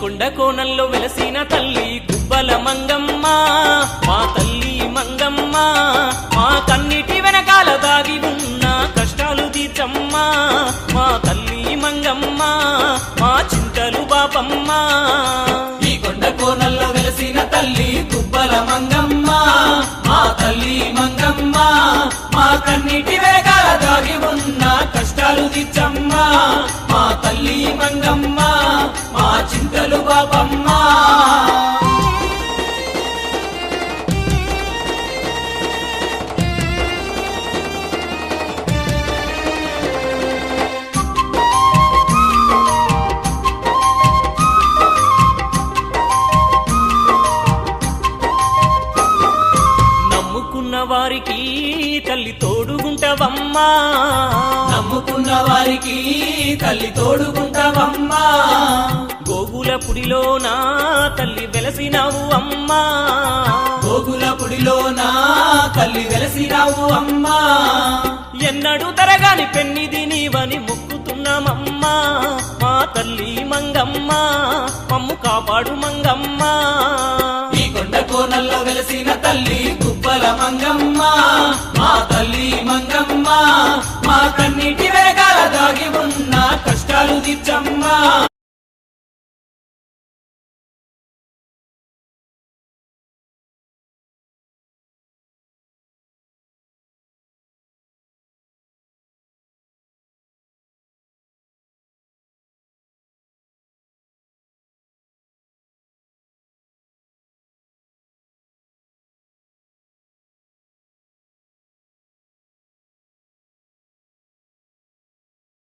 కొండ కోణంలో వెలసిన తల్లి గుబ్బల మంగమ్మ మా తల్లి మంగమ్మ మా కన్నిటి వెనకాల దాగి ఉన్న కష్టాలు తీర్చమ్మ మా తల్లి మంగమ్మ మా చింతలు బాపమ్మ ఈ కొండ కోణంలో వెలసిన తల్లి గుబ్బల మంగమ్మ మా తల్లి మంగమ్మ మా కన్నిటి వెనకాల దాగి ఉన్న కష్టాలు తీర్చమ్మ మా తల్లి మంగమ్మ మా చింతలు బాపమ్మ నమ్ముకున్న వారికి తల్లి తోడుగుంటవమ్మా నమ్ముకున్న వారికి తల్లి తోడుకుంటావమ్మా గోగుల పుడిలోనా తల్లి వెలసినావు అమ్మా గోగుల పుడిలోనా తల్లి వెలసినావు అమ్మా ఎన్నడూ తరగాని పెన్నిది నీవని మొక్కుతున్నామమ్మా మా తల్లి మంగమ్మ మమ్ము కాపాడు మంగమ్మ ఈ కొండ కోనల్లో వెలసిన తల్లి గుబ్బల మంగమ్మ మా తల్లి మంగమ్మ మా కన్నిటి వేగాల దాగి ఉన్న